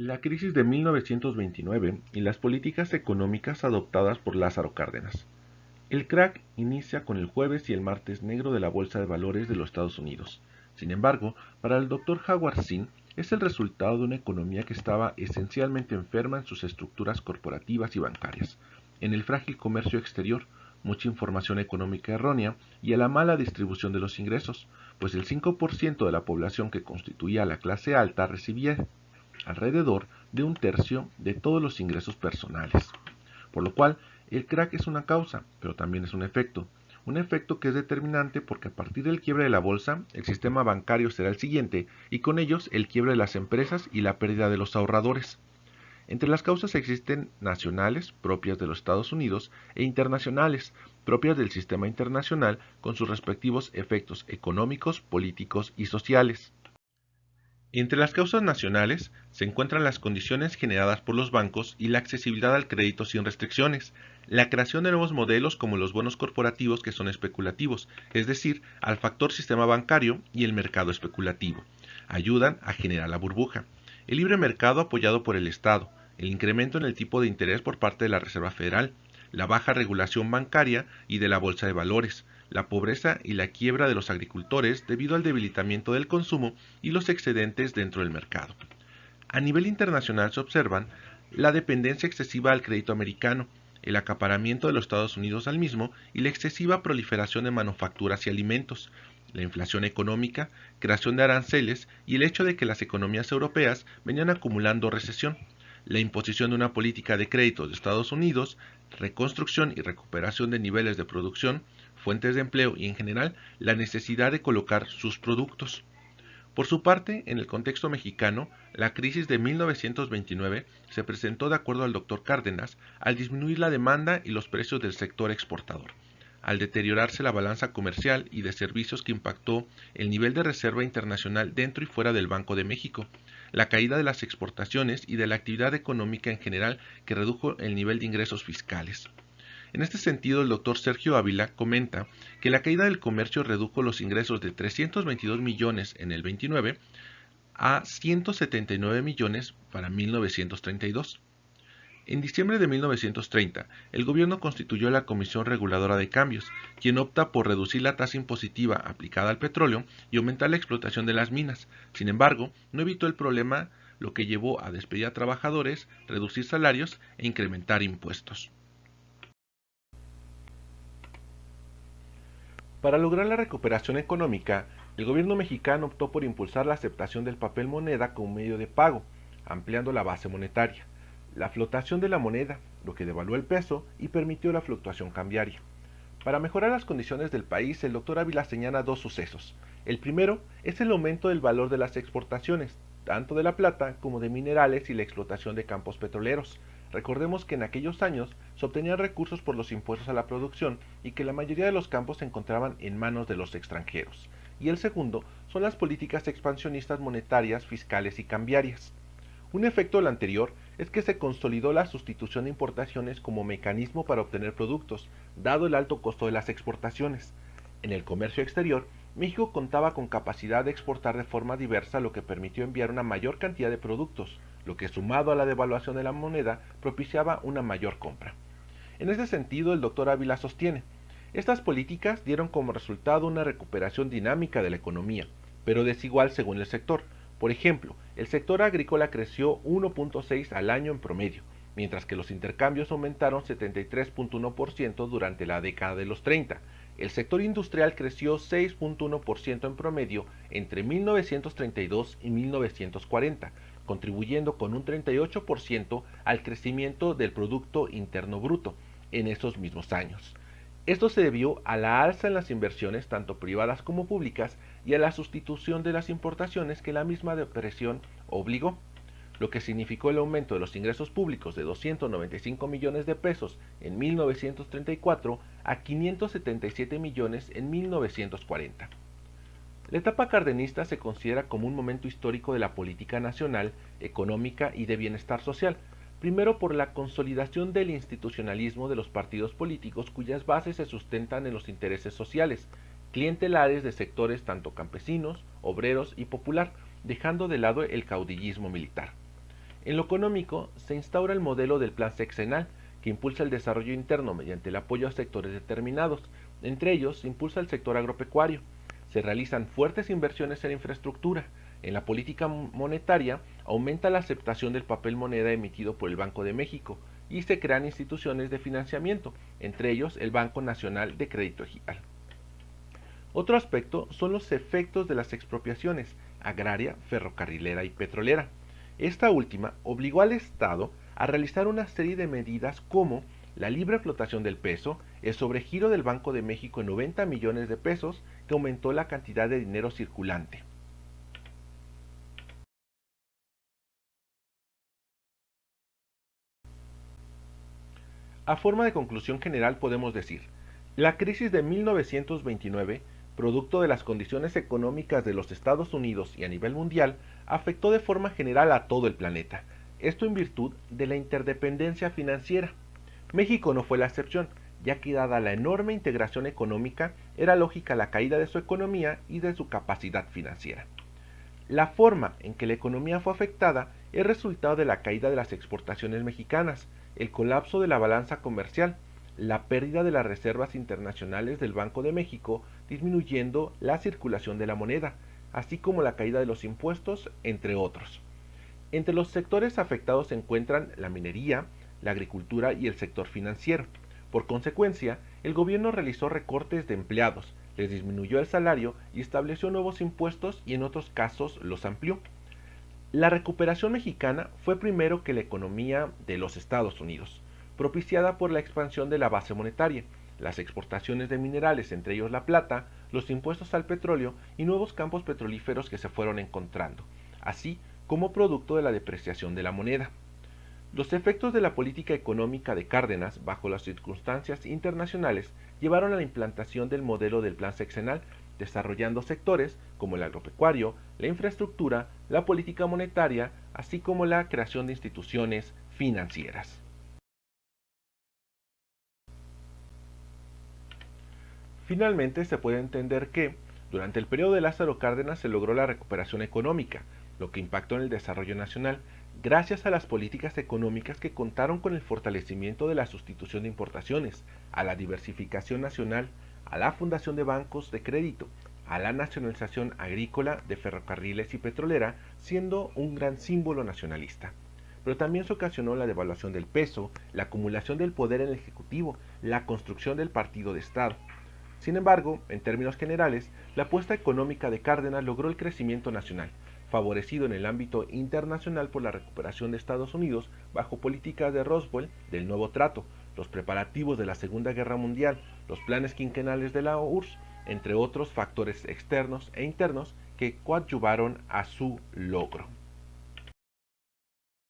La crisis de 1929 y las políticas económicas adoptadas por Lázaro Cárdenas. El crack inicia con el jueves y el martes negro de la Bolsa de Valores de los Estados Unidos. Sin embargo, para el Dr. Howard Zinn es el resultado de una economía que estaba esencialmente enferma en sus estructuras corporativas y bancarias, en el frágil comercio exterior, mucha información económica errónea y a la mala distribución de los ingresos, pues el 5% de la población que constituía la clase alta recibía alrededor de un tercio de todos los ingresos personales. Por lo cual, el crack es una causa, pero también es un efecto que es determinante porque a partir del quiebre de la bolsa, el sistema bancario será el siguiente y con ellos el quiebre de las empresas y la pérdida de los ahorradores. Entre las causas existen nacionales, propias de los Estados Unidos, e internacionales, propias del sistema internacional con sus respectivos efectos económicos, políticos y sociales. Entre las causas nacionales se encuentran las condiciones generadas por los bancos y la accesibilidad al crédito sin restricciones, la creación de nuevos modelos como los bonos corporativos que son especulativos, es decir, al factor sistema bancario y el mercado especulativo. Ayudan a generar la burbuja. El libre mercado apoyado por el Estado, el incremento en el tipo de interés por parte de la Reserva Federal, la baja regulación bancaria y de la bolsa de valores, la pobreza y la quiebra de los agricultores debido al debilitamiento del consumo y los excedentes dentro del mercado. A nivel internacional se observan la dependencia excesiva al crédito americano, el acaparamiento de los Estados Unidos al mismo y la excesiva proliferación de manufacturas y alimentos, la inflación económica, creación de aranceles y el hecho de que las economías europeas venían acumulando recesión, la imposición de una política de crédito de Estados Unidos, reconstrucción y recuperación de niveles de producción, fuentes de empleo y en general la necesidad de colocar sus productos. Por su parte, en el contexto mexicano, la crisis de 1929 se presentó de acuerdo al Dr. Cárdenas al disminuir la demanda y los precios del sector exportador, al deteriorarse la balanza comercial y de servicios que impactó el nivel de reserva internacional dentro y fuera del Banco de México, la caída de las exportaciones y de la actividad económica en general que redujo el nivel de ingresos fiscales. En este sentido, el doctor Sergio Ávila comenta que la caída del comercio redujo los ingresos de 322 millones en el 29 a 179 millones para 1932. En diciembre de 1930, el gobierno constituyó la Comisión Reguladora de Cambios, quien opta por reducir la tasa impositiva aplicada al petróleo y aumentar la explotación de las minas. Sin embargo, no evitó el problema, lo que llevó a despedir a trabajadores, reducir salarios e incrementar impuestos. Para lograr la recuperación económica, el gobierno mexicano optó por impulsar la aceptación del papel moneda como medio de pago, ampliando la base monetaria, la flotación de la moneda, lo que devaluó el peso y permitió la fluctuación cambiaria. Para mejorar las condiciones del país, el doctor Ávila señala dos sucesos. El primero es el aumento del valor de las exportaciones, tanto de la plata como de minerales y la explotación de campos petroleros. Recordemos que en aquellos años se obtenían recursos por los impuestos a la producción y que la mayoría de los campos se encontraban en manos de los extranjeros. Y el segundo son las políticas expansionistas monetarias, fiscales y cambiarias. Un efecto del anterior es que se consolidó la sustitución de importaciones como mecanismo para obtener productos, dado el alto costo de las exportaciones. En el comercio exterior, México contaba con capacidad de exportar de forma diversa, lo que permitió enviar una mayor cantidad de productos, lo que sumado a la devaluación de la moneda propiciaba una mayor compra. En ese sentido, el doctor Ávila sostiene, estas políticas dieron como resultado una recuperación dinámica de la economía, pero desigual según el sector. Por ejemplo, el sector agrícola creció 1.6 al año en promedio, mientras que los intercambios aumentaron 73.1% durante la década de los 30. El sector industrial creció 6.1% en promedio entre 1932 y 1940, contribuyendo con un 38% al crecimiento del Producto Interno Bruto en esos mismos años. Esto se debió a la alza en las inversiones, tanto privadas como públicas, y a la sustitución de las importaciones que la misma depresión obligó, lo que significó el aumento de los ingresos públicos de 295 millones de pesos en 1934 a 577 millones en 1940. La etapa cardenista se considera como un momento histórico de la política nacional, económica y de bienestar social, primero por la consolidación del institucionalismo de los partidos políticos cuyas bases se sustentan en los intereses sociales, clientelares de sectores tanto campesinos, obreros y popular, dejando de lado el caudillismo militar. En lo económico, se instaura el modelo del plan sexenal, que impulsa el desarrollo interno mediante el apoyo a sectores determinados. Entre ellos, se impulsa el sector agropecuario. Se realizan fuertes inversiones en infraestructura. En la política monetaria, aumenta la aceptación del papel moneda emitido por el Banco de México y se crean instituciones de financiamiento, entre ellos el Banco Nacional de Crédito Digital. Otro aspecto son los efectos de las expropiaciones agraria, ferrocarrilera y petrolera. Esta última obligó al Estado a realizar una serie de medidas como la libre flotación del peso, el sobregiro del Banco de México en 90 millones de pesos, que aumentó la cantidad de dinero circulante. A forma de conclusión general podemos decir, la crisis de 1929, producto de las condiciones económicas de los Estados Unidos y a nivel mundial, afectó de forma general a todo el planeta, esto en virtud de la interdependencia financiera. México no fue la excepción, ya que dada la enorme integración económica, era lógica la caída de su economía y de su capacidad financiera. La forma en que la economía fue afectada es resultado de la caída de las exportaciones mexicanas, el colapso de la balanza comercial, la pérdida de las reservas internacionales del Banco de México, disminuyendo la circulación de la moneda, así como la caída de los impuestos, entre otros. Entre los sectores afectados se encuentran la minería, la agricultura y el sector financiero. Por consecuencia, el gobierno realizó recortes de empleados, les disminuyó el salario y estableció nuevos impuestos y en otros casos los amplió. La recuperación mexicana fue primero que la economía de los Estados Unidos, propiciada por la expansión de la base monetaria, las exportaciones de minerales, entre ellos la plata, los impuestos al petróleo y nuevos campos petrolíferos que se fueron encontrando, así como producto de la depreciación de la moneda. Los efectos de la política económica de Cárdenas bajo las circunstancias internacionales llevaron a la implantación del modelo del plan sexenal, desarrollando sectores como el agropecuario, la infraestructura, la política monetaria, así como la creación de instituciones financieras. Finalmente, se puede entender que, durante el periodo de Lázaro Cárdenas se logró la recuperación económica, lo que impactó en el desarrollo nacional, gracias a las políticas económicas que contaron con el fortalecimiento de la sustitución de importaciones, a la diversificación nacional, a la fundación de bancos de crédito, a la nacionalización agrícola, de ferrocarriles y petrolera, siendo un gran símbolo nacionalista. Pero también se ocasionó la devaluación del peso, la acumulación del poder en el Ejecutivo, la construcción del partido de Estado. Sin embargo, en términos generales, la apuesta económica de Cárdenas logró el crecimiento nacional, favorecido en el ámbito internacional por la recuperación de Estados Unidos bajo políticas de Roosevelt del Nuevo Trato, los preparativos de la Segunda Guerra Mundial, los planes quinquenales de la URSS, entre otros factores externos e internos que coadyuvaron a su logro.